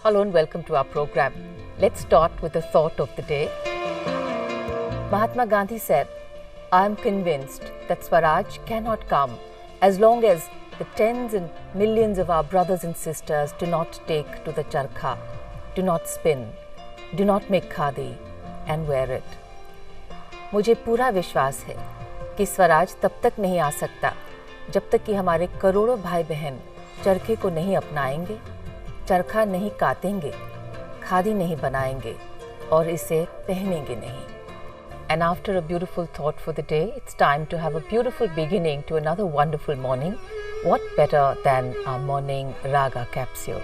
Hello and welcome to our program. Let's start with the thought of the day. Mahatma Gandhi said, I am convinced that Swaraj cannot come as long as the tens and millions of our brothers and sisters do not take to the charkha, do not spin, do not make khadi and wear it. मुझे पूरा विश्वास है कि स्वराज तब तक नहीं आ सकता जब तक कि हमारे करोड़ों भाई बहन चरखे को नहीं अपनाएंगे, चरखा नहीं कातेंगे, खादी नहीं बनाएंगे और इसे पहनेंगे नहीं. And after a beautiful thought for the day, it's time to have a beautiful beginning to another wonderful morning. What better than our morning Raga capsule?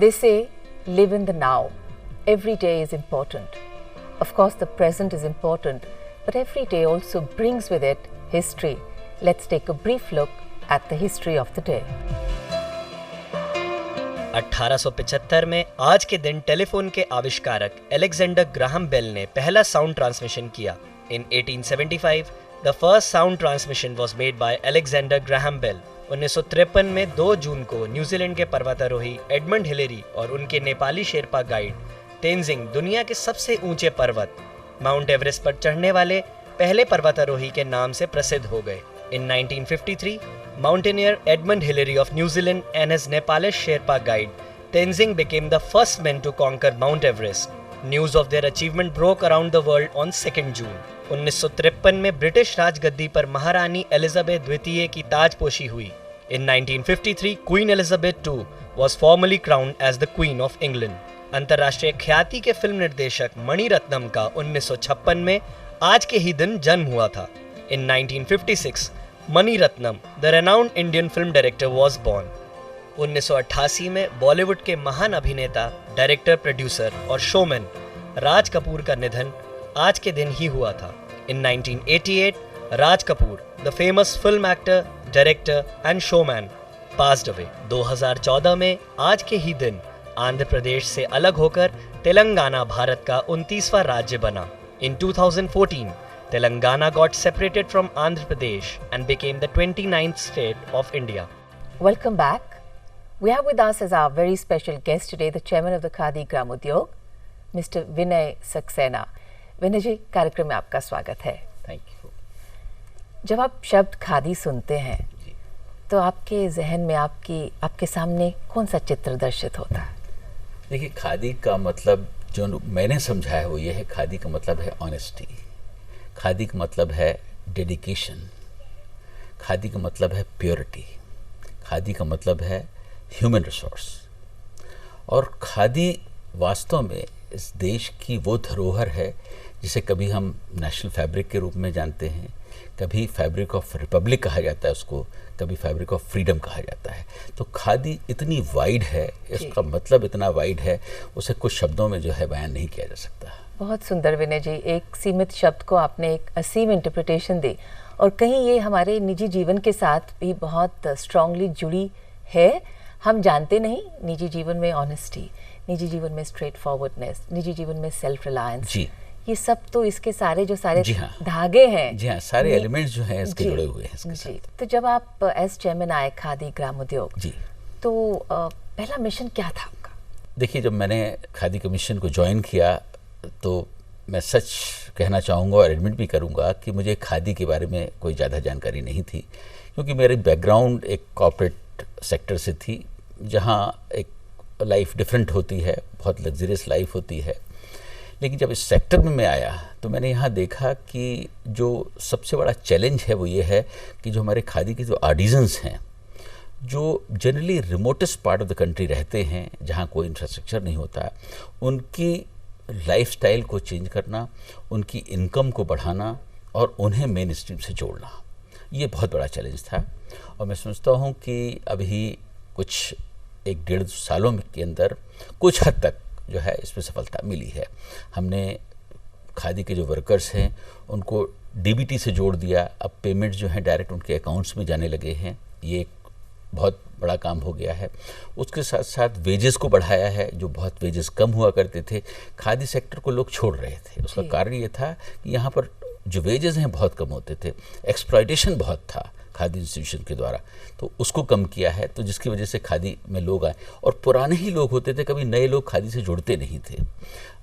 They say, live in the now. Every day is important. Of course, the present is important, but every day also brings with it history. Let's take a brief look at the history of the day. 1875 में आज के दिन telephone के आविष्कारक Alexander Graham bell ने पहला sound transmission किया. In 1875, the first sound transmission was made by Alexander Graham Bell. 1953 में 2 जून को न्यूजीलैंड के पर्वतारोही एडमंड हिलेरी और उनके नेपाली शेरपा गाइड तेंजिंग दुनिया के सबसे ऊंचे पर्वत माउंट एवरेस्ट पर चढ़ने वाले पहले पर्वतारोही के नाम से प्रसिद्ध हो गए. In 1953, mountaineer Edmund Hillary of New Zealand and his Nepalese Sherpa guide Tenzing became the first men to conquer Mount Everest. News of their achievement broke around the world on 2nd June. 1953 में British राजगद्दी पर महारानी Elizabeth द्वितीय की ताजपोशी हुई. In 1953, Queen Elizabeth II was formally crowned as the Queen of England. अंतर्राष्ट्रीय ख्याति के फिल्म निर्देशक मणि रत्नम का 1956 में आज के ही दिन जन्म हुआ था. In 1956, Mani Ratnam, the renowned Indian film director, was born. 1988 में बॉलीवुड के महान अभिनेता, डायरेक्टर, प्रोड्यूसर और शोमैन राज कपूर का निधन आज के दिन ही हुआ था. In 1988, Raj Kapoor, the famous film actor, director and showman, passed away. 2014 में आज के ही दिन आंध्र प्रदेश से अलग होकर तेलंगाना भारत का 29वां राज्य बना. In 2014, Telangana got separated from Andhra Pradesh and became the 29th state of India. Welcome back. We have with us as our very special guest today the chairman of the Khadi Gram Udyog, Mr. Vinay Saxena. विनय जी, कार्यक्रम में आपका स्वागत है. Thank you. जब आप शब्द खादी सुनते हैं तो आपके जहन में आपके सामने कौन सा चित्र दर्शित होता है? देखिए, खादी का मतलब जो मैंने समझा है वो ये है, खादी का मतलब है ऑनेस्टी, खादी का मतलब है डेडिकेशन, खादी का मतलब है प्योरिटी, खादी का मतलब है ह्यूमन रिसोर्स. और खादी वास्तव में इस देश की वो धरोहर है जिसे कभी हम नेशनल फैब्रिक के रूप में जानते हैं, कभी फैब्रिक ऑफ रिपब्लिक कहा जाता है उसको, कभी फैब्रिक ऑफ फ्रीडम कहा जाता है. तो खादी इतनी वाइड है, इसका मतलब इतना वाइड है, उसे कुछ शब्दों में जो है बयान नहीं किया जा सकता. बहुत सुंदर विनय जी, एक सीमित शब्द को आपने एक असीम इंटरप्रिटेशन दी और कहीं ये हमारे निजी जीवन के साथ भी बहुत स्ट्रांगली जुड़ी है. हम जानते नहीं, निजी जीवन में ऑनेस्टी, निजी जीवन में स्ट्रेट फॉरवर्डनेस, निजी जीवन में सेल्फ रिलायंस, ये सब तो इसके सारे जो सारे धागे हैं, जी हाँ, सारे एलिमेंट्स जो हैं इसके जुड़े हुए हैं इसके साथ. तो जब आप एज चेयरमैन आए खादी ग्राम उद्योग जी, तो पहला मिशन क्या था आपका? देखिए, जब मैंने खादी कमीशन को ज्वाइन किया तो मैं सच कहना चाहूँगा और एडमिट भी करूँगा कि मुझे खादी के बारे में कोई ज़्यादा जानकारी नहीं थी, क्योंकि मेरी बैकग्राउंड एक कॉर्पोरेट सेक्टर से थी जहाँ एक लाइफ डिफरेंट होती है, बहुत लग्जरियस लाइफ होती है. लेकिन जब इस सेक्टर में मैं आया तो मैंने यहाँ देखा कि जो सबसे बड़ा चैलेंज है वो ये है कि जो हमारे खादी के जो आर्टिजन्स हैं, जो generally remotest part of the country रहते हैं, जहाँ कोई इंफ्रास्ट्रक्चर नहीं होता, उनकी लाइफस्टाइल को चेंज करना, उनकी इनकम को बढ़ाना और उन्हें मेन स्ट्रीम से जोड़ना, ये बहुत बड़ा चैलेंज था. और मैं समझता हूँ कि अभी कुछ 1-1.5 सालों के अंदर कुछ हद तक जो है इसमें सफलता मिली है. हमने खादी के जो वर्कर्स हैं उनको डीबीटी से जोड़ दिया, अब पेमेंट्स जो हैं डायरेक्ट उनके अकाउंट्स में जाने लगे हैं, ये एक बहुत बड़ा काम हो गया है. उसके साथ साथ वेजेस को बढ़ाया है, जो बहुत वेजेस कम हुआ करते थे, खादी सेक्टर को लोग छोड़ रहे थे. उसका कारण ये था कि यहाँ पर जो वेजेस हैं बहुत कम होते थे, एक्सप्लॉयटेशन बहुत था खादी इंस्टीट्यूशन के द्वारा, तो उसको कम किया है, तो जिसकी वजह से खादी में लोग आए. और पुराने ही लोग होते थे, कभी नए लोग खादी से जुड़ते नहीं थे,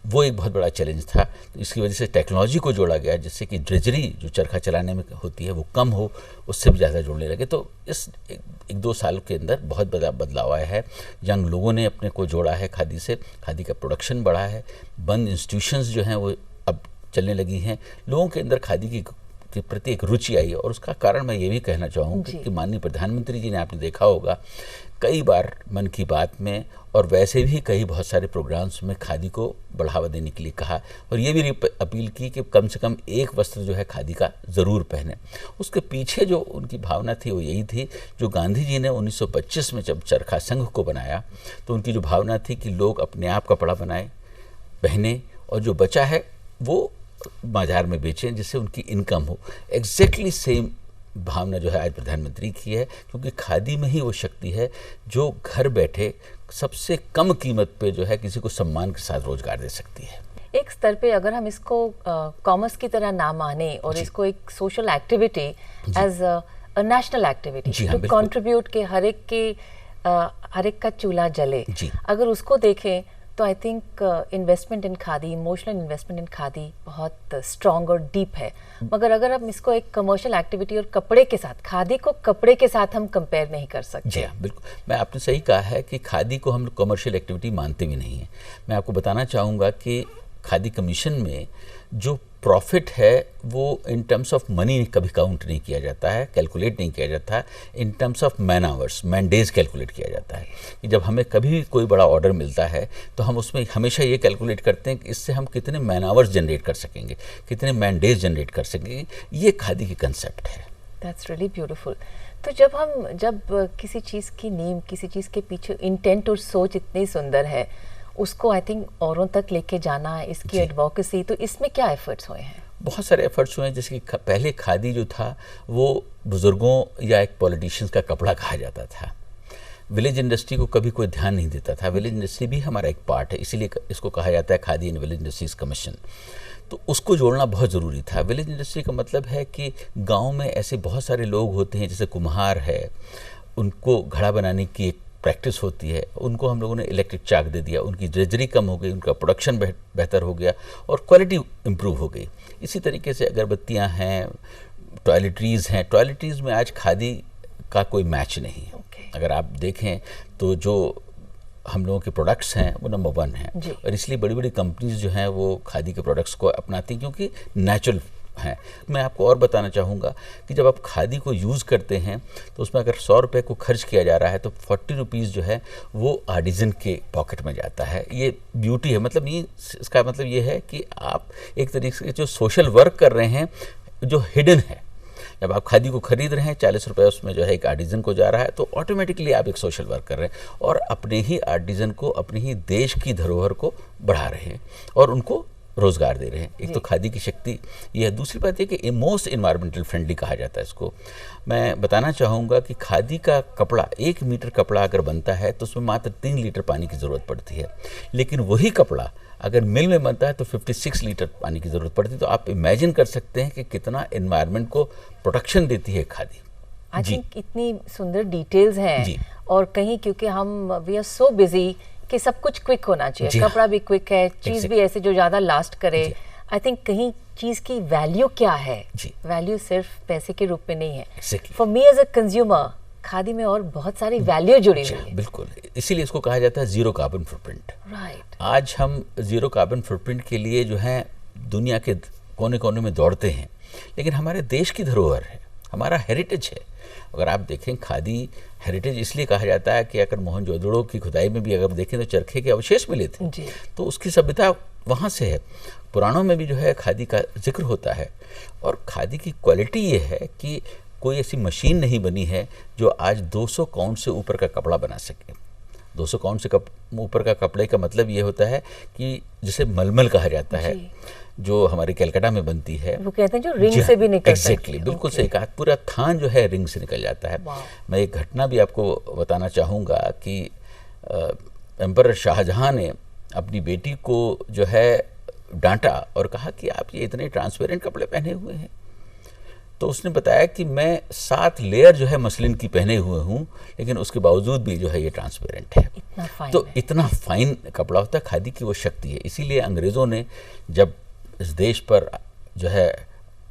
वो एक बहुत बड़ा चैलेंज था. तो इसकी वजह से टेक्नोलॉजी को जोड़ा गया, जिससे कि ड्रेजरी जो चरखा चलाने में होती है वो कम हो, उससे भी ज़्यादा जोड़ने लगे. तो इस 1-2 साल के अंदर बहुत बड़ा बदलाव आया है. यंग लोगों ने अपने को जोड़ा है खादी से, खादी का प्रोडक्शन बढ़ा है, बंद इंस्टीट्यूशंस जो हैं वो अब चलने लगी हैं, लोगों के अंदर खादी के प्रति एक रुचि आई है. और उसका कारण मैं ये भी कहना चाहूँगा कि माननीय प्रधानमंत्री जी ने, आपने देखा होगा कई बार मन की बात में और वैसे भी कई बहुत सारे प्रोग्राम्स में खादी को बढ़ावा देने के लिए कहा, और ये भी अपील की कि कम से कम एक वस्त्र जो है खादी का ज़रूर पहने. उसके पीछे जो उनकी भावना थी वो यही थी, जो गांधी जी ने 1925 में जब चरखा संघ को बनाया तो उनकी जो भावना थी कि लोग अपने आप कपड़ा बनाए, पहने, और जो बचा है वो बाजार में बेचें, जिससे उनकी इनकम हो. एग्जैक्टली सेम भावना जो है आज प्रधानमंत्री की है, क्योंकि खादी में ही वो शक्ति है जो घर बैठे सबसे कम कीमत पे जो है किसी को सम्मान के साथ रोजगार दे सकती है. एक स्तर पे अगर हम इसको कॉमर्स की तरह ना माने और इसको एक social activity as a national activity to contribute के हर एक का चूल्हा जले, अगर उसको देखें तो I think investment in khadi, emotional investment इन खादी बहुत स्ट्रॉन्ग और डीप है. मगर अगर हम इसको एक कमर्शियल एक्टिविटी और कपड़े के साथ, खादी को कपड़े के साथ हम कंपेयर नहीं कर सकते. जी हाँ, बिल्कुल. मैं आपने सही कहा है कि खादी को हम लोग कमर्शियल एक्टिविटी मानते भी नहीं हैं. मैं आपको बताना चाहूँगा कि खादी कमीशन में जो प्रॉफिट है वो इन टर्म्स ऑफ मनी कभी काउंट नहीं किया जाता है, कैलकुलेट नहीं किया जाता. In terms of man hours, man days calculate किया जाता है. कि जब हमें कभी भी कोई बड़ा ऑर्डर मिलता है तो हम उसमें हमेशा ये कैलकुलेट करते हैं कि इससे हम कितने मैन आवर्स जनरेट कर सकेंगे, कितने मैन डेज जनरेट कर सकेंगे. ये खादी की कंसेप्ट है. That's really beautiful. तो जब किसी चीज़ की नींव, किसी चीज़ के पीछे इंटेंट और सोच इतनी सुंदर है, उसको आई थिंक औरों तक लेके जाना, इसकी एडवोकेसी, तो इसमें क्या एफर्ट्स हुए हैं? बहुत सारे एफर्ट्स हुए हैं, जैसे कि पहले खादी जो था वो बुज़ुर्गों या एक पॉलिटिशियंस का कपड़ा कहा जाता था। विलेज इंडस्ट्री को कभी कोई ध्यान नहीं देता था। विलेज इंडस्ट्री भी हमारा एक पार्ट है, इसीलिए इसको कहा जाता है khadi and village industries commission. तो उसको जोड़ना बहुत ज़रूरी था। विलेज इंडस्ट्री का मतलब है कि गांव में ऐसे बहुत सारे लोग होते हैं, जैसे कुम्हार है, उनको घड़ा बनाने की एक प्रैक्टिस होती है, उनको हम लोगों ने इलेक्ट्रिक चाक दे दिया, उनकी ड्रेजरी कम हो गई, उनका प्रोडक्शन बेहतर हो गया और क्वालिटी इम्प्रूव हो गई। इसी तरीके से अगरबत्तियाँ हैं, टॉयलेटरीज़ हैं। टॉयलेटरीज़ में आज खादी का कोई मैच नहीं है। अगर आप देखें तो जो हम लोगों के प्रोडक्ट्स हैं वो नंबर 1 हैं, और इसलिए बड़ी बड़ी कंपनीज जो हैं वो खादी के प्रोडक्ट्स को अपनाती हैं क्योंकि नेचुरल हैं। मैं आपको और बताना चाहूँगा कि जब आप खादी को यूज़ करते हैं तो उसमें अगर 100 रुपये को खर्च किया जा रहा है तो 40 रुपीज़ जो है वो आर्टिजन के पॉकेट में जाता है। ये ब्यूटी है। मतलब ये, इसका मतलब ये है कि आप एक तरीके से जो सोशल वर्क कर रहे हैं जो हिडन है। जब आप खादी को खरीद रहे हैं 40 रुपये उसमें जो है एक आर्टिजन को जा रहा है, तो ऑटोमेटिकली आप एक सोशल वर्क कर रहे हैं और अपने ही आर्टिजन को, अपने ही देश की धरोहर को बढ़ा रहे हैं और उनको रोज़गार दे रहे हैं। एक तो खादी की शक्ति ये है। दूसरी बात ये कि मोस्ट इन्वायरमेंटल फ्रेंडली कहा जाता है इसको। मैं बताना चाहूँगा कि खादी का कपड़ा, 1 मीटर कपड़ा अगर बनता है तो उसमें मात्र 3 लीटर पानी की ज़रूरत पड़ती है, लेकिन वही कपड़ा अगर मिल में बनता है तो 56 लीटर पानी की ज़रूरत पड़ती है। तो आप इमेजिन कर सकते हैं कि कितना एनवायरनमेंट को प्रोटेक्शन देती है खादी। आई थिंक इतनी सुंदर डिटेल्स हैं, और कहीं क्योंकि हम वी आर सो बिजी कि सब कुछ क्विक होना चाहिए। कपड़ा भी क्विक है, चीज़ भी ऐसे जो ज़्यादा लास्ट करे। आई थिंक कहीं चीज़ की वैल्यू क्या है, वैल्यू सिर्फ पैसे के रूप में नहीं है। For me as a consumer khadi में और बहुत सारी वैल्यू जुड़ी हुई है। बिल्कुल, इसीलिए इसको कहा जाता है जीरो कार्बन फुटप्रिंट। राइट। आज हम जीरो कार्बन फुटप्रिंट के लिए जो है दुनिया के कोने कोने में दौड़ते हैं, लेकिन हमारे देश की धरोहर है, हमारा हेरिटेज है। अगर आप देखें खादी हेरिटेज इसलिए कहा जाता है कि अगर मोहनजोदड़ो की खुदाई में भी अगर देखें तो चरखे के अवशेष मिले थे, तो उसकी सभ्यता वहाँ से है। पुराणों में भी जो है खादी का जिक्र होता है, और खादी की क्वालिटी ये है कि कोई ऐसी मशीन नहीं बनी है जो आज 200 काउंट से ऊपर का कपड़ा बना सके। 200 काउंट से ऊपर का कपड़े का मतलब ये होता है कि जिसे मलमल कहा जाता है, जो हमारे कलकत्ता में बनती है, वो कहते हैं जो रिंग से भी निकलता है। एग्जैक्टली, बिल्कुल सही कहा। पूरा थान जो है रिंग से निकल जाता है। मैं एक घटना भी आपको बताना चाहूँगा कि एम्परर शाहजहां ने अपनी बेटी को जो है डांटा और कहा कि आप ये इतने ट्रांसपेरेंट कपड़े पहने हुए हैं। तो उसने बताया कि मैं 7 लेयर जो है मसलिन की पहने हुए हूँ, लेकिन उसके बावजूद भी जो है ये ट्रांसपेरेंट है। इतना फाइन कपड़ा होता है। खादी की वो शक्ति है। इसीलिए अंग्रेज़ों ने जब इस देश पर जो है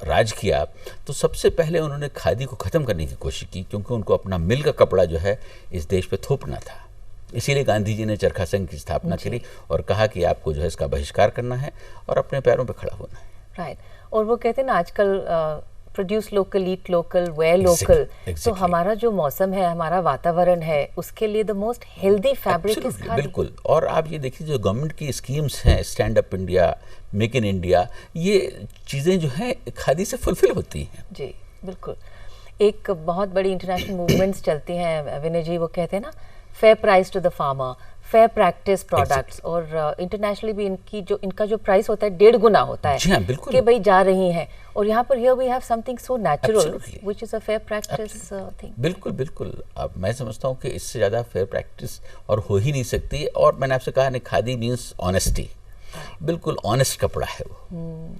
राज किया तो सबसे पहले उन्होंने खादी को ख़त्म करने की कोशिश की, क्योंकि उनको अपना मिल का कपड़ा जो है इस देश पे थोपना था। इसीलिए गांधी जी ने चरखा संघ की स्थापना करी और कहा कि आपको जो है इसका बहिष्कार करना है और अपने पैरों पे खड़ा होना है। राइट। और वो कहते हैं ना आजकल produce local, eat local, wear local. तो हमारा जो मौसम है, हमारा वातावरण है, उसके लिए the most healthy fabric is khadi. बिल्कुल। और आप ये देखिए जो गवर्नमेंट की स्कीम्स हैं, stand up India, make in India, ये चीज़ें जो हैं खादी से फुलफिल होती हैं। जी बिल्कुल। एक बहुत बड़ी इंटरनेशनल मूवमेंट्स चलती हैं विनय जी, वो कहते हैं ना fair price to the farmer, fair practice products, और इंटरनेशनली भी इनका जो प्राइस होता है 1.5 गुना होता है। जी हाँ, बिल्कुल। कि भाई जा रही हैं, और यहाँ पर here we have something so natural which is a fair practice thing. बिल्कुल बिल्कुल। अब मैं समझता हूँ कि इससे ज़्यादा फेयर प्रैक्टिस और हो ही नहीं सकती। और मैंने आपसे कहा ना, खादी मीन्स ऑनेस्टी। बिल्कुल ऑनेस्ट कपड़ा है वो।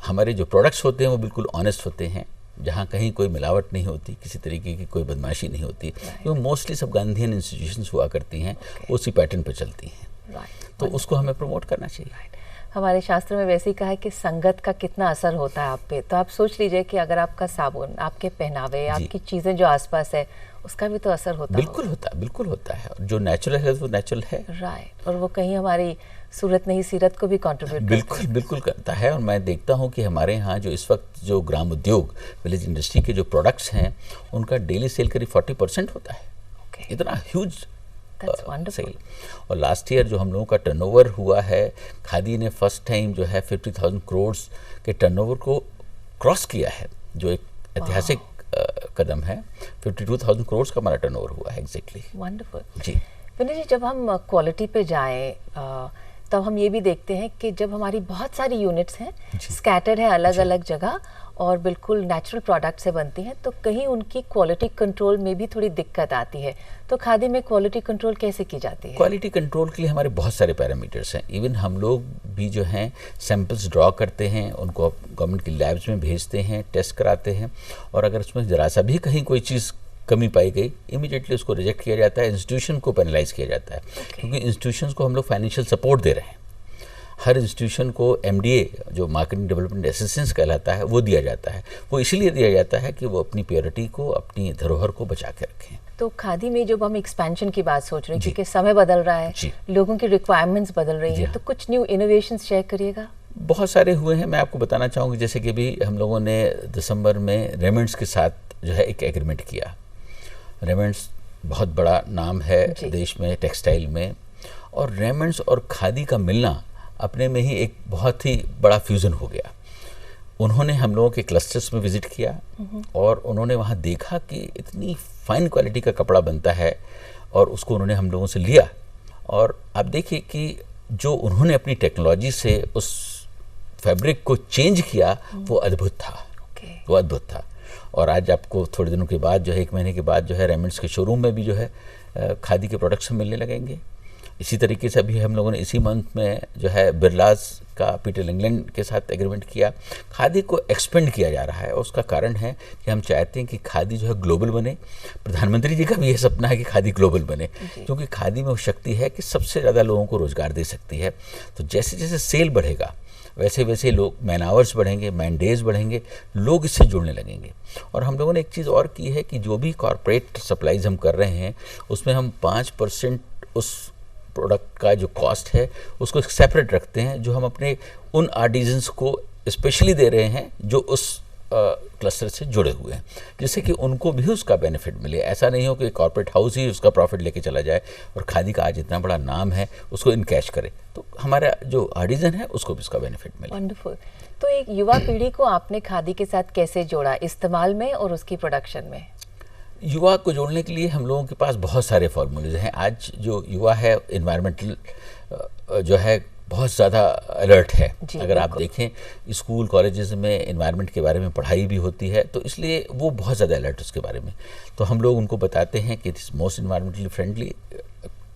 हमारे जो प्रोडक्ट्स होते हैं वो बिल्कुल ऑनेस्ट होते हैं, जहाँ कहीं कोई मिलावट नहीं होती, किसी तरीके की कोई बदमाशी नहीं होती। क्योंकि मोस्टली सब गांधीयन इंस्टीट्यूशंस हुआ करती हैं, उसी पैटर्न पर चलती हैं। तो उसको हमें प्रमोट करना चाहिए। हमारे शास्त्र में वैसे ही कहा है कि संगत का कितना असर होता है आप पे। तो आप सोच लीजिए कि अगर आपका साबुन, आपके पहनावे, आपकी चीज़ें जो आसपास है, उसका भी तो असर होता है। बिल्कुल होता है। जो नेचुरल है वो नेचुरल है। राइट। और वो कहीं हमारी सूरत नहीं सीरत को भी कंट्रीब्यूट बिल्कुल करता है। और मैं देखता हूँ कि हमारे यहाँ जो इस वक्त जो ग्राम उद्योग, विलेज इंडस्ट्री के जो प्रोडक्ट्स हैं, उनका डेली सेल करीब 40% होता है। इतना ह्यूज सेल। और लास्ट ईयर जो हम लोगों का टर्नओवर हुआ है, खादी ने फर्स्ट टाइम जो है 50,000 करोड़ के टर्नओवर को क्रॉस किया है, जो एक ऐतिहासिक कदम है। 52,000 करोड़ का हमारा टर्नओवर हुआ है। एग्जैक्टली। वंडरफुल। जी विनय जी, जब हम क्वालिटी पे जाएं, तब हम ये भी देखते हैं कि जब हमारी बहुत सारी यूनिट्स हैं, स्कैटर्ड है अलग अलग जगह और बिल्कुल नेचुरल प्रोडक्ट से बनती हैं, तो कहीं उनकी क्वालिटी कंट्रोल में भी थोड़ी दिक्कत आती है। तो खादी में क्वालिटी कंट्रोल कैसे की जाती है? क्वालिटी कंट्रोल के लिए हमारे बहुत सारे पैरामीटर्स हैं। इवन हम लोग भी जो हैं सैंपल्स ड्रॉ करते हैं, उनको गवर्नमेंट की लैब्स में भेजते हैं, टेस्ट कराते हैं, और अगर उसमें ज़रा सा भी कहीं कोई चीज़ कमी पाई गई, इमीडिएटली उसको रिजेक्ट किया जाता है, इंस्टीट्यूशन को पेनलाइज किया जाता है। क्योंकि इंस्टीट्यूशंस को हम लोग फाइनेंशियल सपोर्ट दे रहे हैं। हर इंस्टीट्यूशन को एमडीए जो मार्केटिंग डेवलपमेंट असिस्टेंस कहलाता है वो दिया जाता है। वो इसीलिए दिया जाता है कि वो अपनी प्योरिटी को, अपनी धरोहर को बचा के रखें। तो खादी में जब हम एक्सपेंशन की बात सोच रहे हैं, क्योंकि समय बदल रहा है, लोगों की रिक्वायरमेंट्स बदल रही हैं, तो कुछ न्यू इनोवेशंस शेयर करिएगा। बहुत सारे हुए हैं, मैं आपको बताना चाहूँगी। जैसे कि भी हम लोगों ने दिसंबर में रेमंड्स के साथ जो है एक एग्रीमेंट किया। रेमंड्स बहुत बड़ा नाम है देश में टेक्सटाइल में, और रेमंड्स और खादी का मिलना अपने में ही एक बहुत ही बड़ा फ्यूज़न हो गया। उन्होंने हम लोगों के क्लस्टर्स में विज़िट किया और उन्होंने वहाँ देखा कि इतनी फाइन क्वालिटी का कपड़ा बनता है, और उसको उन्होंने हम लोगों से लिया। और आप देखिए कि जो उन्होंने अपनी टेक्नोलॉजी से उस फैब्रिक को चेंज किया, वो अद्भुत था। वो अद्भुत था। और आज आपको थोड़े दिनों के बाद जो है, 1 महीने के बाद जो है, रेमंड्स के शोरूम में भी जो है खादी के प्रोडक्ट्स मिलने लगेंगे। इसी तरीके से अभी हम लोगों ने इसी मंथ में जो है बिरलाज का पीटर इंग्लैंड के साथ एग्रीमेंट किया। खादी को एक्सपेंड किया जा रहा है, और उसका कारण है कि हम चाहते हैं कि खादी जो है ग्लोबल बने। प्रधानमंत्री जी का भी यह सपना है कि खादी ग्लोबल बने, क्योंकि खादी में वो शक्ति है कि सबसे ज़्यादा लोगों को रोज़गार दे सकती है। तो जैसे जैसे सेल बढ़ेगा, वैसे वैसे लोग मैन आवर्स बढ़ेंगे, मैन डेज बढ़ेंगे, लोग इससे जुड़ने लगेंगे। और हम लोगों ने एक चीज़ और की है कि जो भी कॉर्पोरेट सप्लाईज हम कर रहे हैं, उसमें हम 5% उस प्रोडक्ट का जो कॉस्ट है उसको सेपरेट रखते हैं, जो हम अपने उन आर्टिजन्स को स्पेशली दे रहे हैं जो उस क्लस्टर से जुड़े हुए हैं, जिससे कि उनको भी उसका बेनिफिट मिले। ऐसा नहीं हो कि कॉर्पोरेट हाउस ही उसका प्रॉफिट लेके चला जाए, और खादी का आज इतना बड़ा नाम है उसको इनकैश करे, तो हमारा जो आर्टिजन है उसको भी उसका बेनिफिट मिले। वंडरफुल। तो एक युवा पीढ़ी को आपने खादी के साथ कैसे जोड़ा, इस्तेमाल में और उसकी प्रोडक्शन में? युवा को जोड़ने के लिए हम लोगों के पास बहुत सारे फॉर्मूलेज हैं। आज जो युवा है इन्वायरमेंटल जो है बहुत ज़्यादा अलर्ट है। अगर आप देखें स्कूल कॉलेजेस में इन्वायरमेंट के बारे में पढ़ाई भी होती है, तो इसलिए वो बहुत ज़्यादा अलर्ट उसके बारे में। तो हम लोग उनको बताते हैं कि it's most environmentally friendly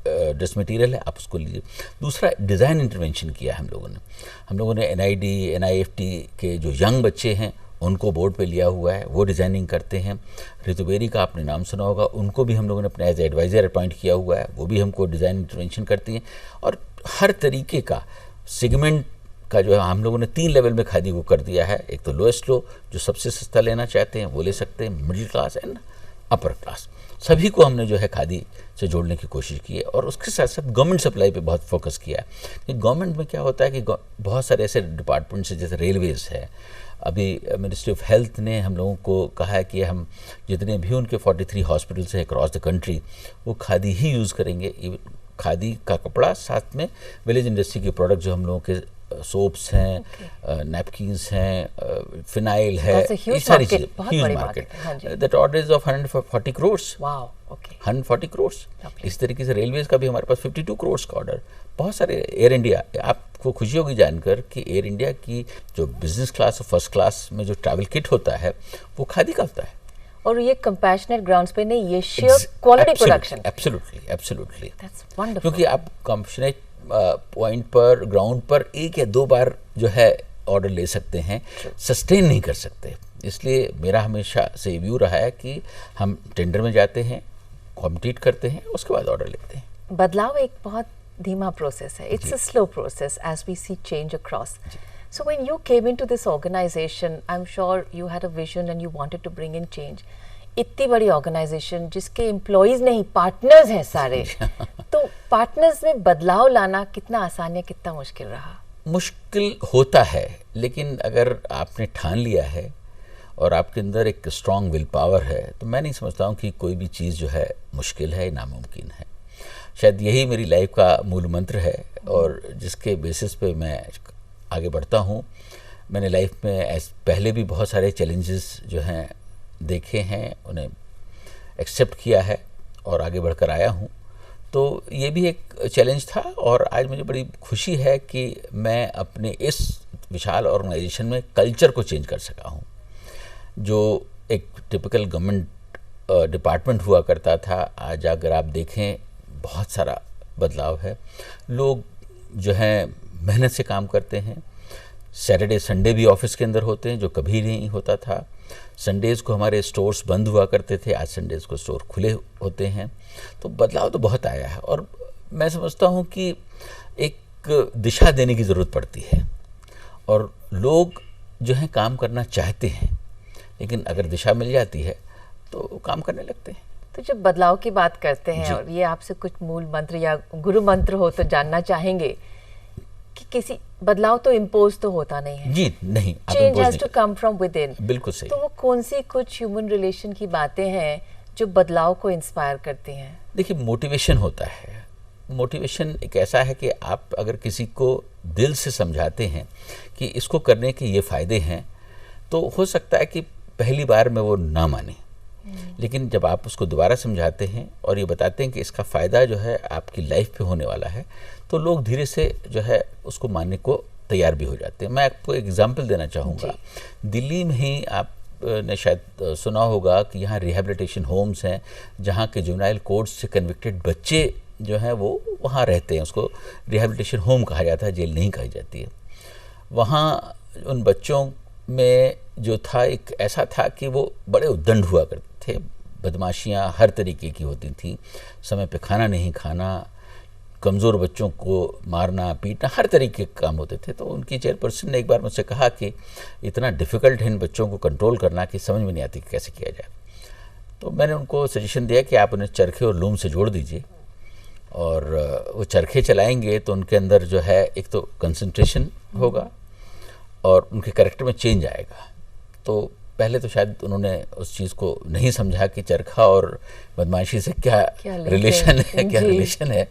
dress material है, आप उसको लीजिए। दूसरा, डिज़ाइन इंटरवेंशन किया हम लोगों ने NID NIFT के जो यंग बच्चे हैं उनको बोर्ड पे लिया हुआ है, वो डिज़ाइनिंग करते हैं। ऋतु बेरी का आपने नाम सुना होगा, उनको भी हम लोगों ने अपना एज एडवाइज़र अपॉइंट किया हुआ है, वो भी हमको डिज़ाइन इंटरवेंशन करती हैं। और हर तरीके का सेगमेंट का जो है हम लोगों ने 3 लेवल में खादी को कर दिया है। एक तो लोएस्ट लो, जो सबसे सस्ता लेना चाहते हैं वो ले सकते हैं, middle class and upper class, सभी को हमने जो है खादी से जोड़ने की कोशिश की है। और उसके साथ साथ गवर्नमेंट सप्लाई पे बहुत फोकस किया है कि गवर्नमेंट में क्या होता है कि बहुत सारे ऐसे डिपार्टमेंट्स हैं, जैसे रेलवेज़ है। अभी मिनिस्ट्री ऑफ हेल्थ ने हम लोगों को कहा है कि हम जितने भी उनके 43 हॉस्पिटल्स हैं अक्रॉस द कंट्री, वो खादी ही यूज़ करेंगे। खादी का कपड़ा, साथ में विलेज इंडस्ट्री के प्रोडक्ट जो हम लोगों के सोप्स हैं, नैपकिन्स हैं, फिनाइल है, ये सारी चीज़ें, huge market. That order is of 140 crore. 140 crore. इस तरीके से रेलवेज का भी हमारे पास 52 करोड़ का ऑर्डर। बहुत सारे, एयर इंडिया, आपको खुशी होगी जानकर कि एयर इंडिया की जो बिजनेस क्लास और फर्स्ट क्लास में जो ट्रैवल किट होता है वो खादी का होता है। और ये कंपैशनेट ग्राउंड्स पे नहीं, ये शेयर क्वालिटी प्रोडक्शन। एब्सोल्युटली। क्योंकि आप कंपैशनेट पॉइंट पर, ग्राउंड पर 1 या 2 बार जो है ऑर्डर ले सकते हैं, सस्टेन नहीं कर सकते। इसलिए मेरा हमेशा से व्यू रहा है कि हम टेंडर में जाते हैं, कॉम्पीट करते हैं, उसके बाद ऑर्डर लेते हैं। बदलाव एक बहुत धीमा प्रोसेस है, it's a slow process as we see change across. So when you came into this organization, I'm sure you had a vision and you wanted to bring in change. इतनी बड़ी organisation जिसके employees नहीं, partners हैं सारे, तो partners में बदलाव लाना कितना आसान या कितना मुश्किल रहा? मुश्किल होता है, लेकिन अगर आपने ठान लिया है और आपके अंदर एक स्ट्रॉन्ग विल पावर है, तो मैं नहीं समझता हूँ कि कोई भी चीज़ जो है मुश्किल है, नामुमकिन है। शायद यही मेरी लाइफ का मूल मंत्र है, और जिसके बेसिस पे मैं आगे बढ़ता हूँ। मैंने लाइफ में पहले भी बहुत सारे चैलेंजेस जो हैं देखे हैं, उन्हें एक्सेप्ट किया है और आगे बढ़कर आया हूँ। तो ये भी एक चैलेंज था और आज मुझे बड़ी खुशी है कि मैं अपने इस विशाल ऑर्गेनाइजेशन में कल्चर को चेंज कर सका हूँ। जो एक टिपिकल गवर्नमेंट डिपार्टमेंट हुआ करता था, आज अगर आप देखें बहुत सारा बदलाव है। लोग जो हैं मेहनत से काम करते हैं। सैटरडे संडे भी ऑफिस के अंदर होते हैं, जो कभी नहीं होता था। संडेज़ को हमारे स्टोर्स बंद हुआ करते थे, आज संडेज़ को स्टोर खुले होते हैं। तो बदलाव तो बहुत आया है और मैं समझता हूँ कि एक दिशा देने की ज़रूरत पड़ती है और लोग जो हैं काम करना चाहते हैं, लेकिन अगर दिशा मिल जाती है तो काम करने लगते हैं। तो जब बदलाव की बात करते हैं और ये आपसे कुछ मूल मंत्र या गुरु मंत्र हो तो जानना चाहेंगे कि किसी बदलाव तो इम्पोज तो होता नहीं है। जी नहीं, change has to come from within. बिल्कुल सही। तो वो कौन सी कुछ ह्यूमन रिलेशन की बातें हैं जो बदलाव को इंस्पायर करती हैं? देखिए, मोटिवेशन होता है। मोटिवेशन एक ऐसा है कि आप अगर किसी को दिल से समझाते हैं कि इसको करने के ये फ़ायदे हैं, तो हो सकता है कि पहली बार में वो ना माने, लेकिन जब आप उसको दोबारा समझाते हैं और ये बताते हैं कि इसका फ़ायदा जो है आपकी लाइफ पे होने वाला है, तो लोग धीरे से जो है उसको मानने को तैयार भी हो जाते हैं। मैं आपको एक एग्जांपल देना चाहूँगा। दिल्ली में ही आपने शायद सुना होगा कि यहाँ रिहैबिलिटेशन होम्स हैं, जहाँ के जुवेनाइल कोर्ट से कन्विक्टेड बच्चे जो हैं वो वहाँ रहते हैं। उसको रिहैबिलिटेशन होम कहा जाता है, जेल नहीं कही जाती है। वहाँ उन बच्चों में जो था एक ऐसा था कि वो बड़े उद्दंड हुआ करते थे। बदमाशियाँ हर तरीके की होती थी, समय पे खाना नहीं खाना, कमज़ोर बच्चों को मारना पीटना, हर तरीके के काम होते थे। तो उनकी चेयरपर्सन ने एक बार मुझसे कहा कि इतना डिफ़िकल्ट है इन बच्चों को कंट्रोल करना कि समझ में नहीं आती कि कैसे किया जाए। तो मैंने उनको सजेशन दिया कि आप उन्हें चरखे और लूम से जोड़ दीजिए और वो चरखे चलाएंगे तो उनके अंदर जो है एक तो कंसंट्रेशन होगा और उनके कैरेक्टर में चेंज आएगा। तो पहले तो शायद उन्होंने उस चीज़ को नहीं समझा कि चरखा और बदमाशी से क्या रिलेशन है, क्या रिलेशन है,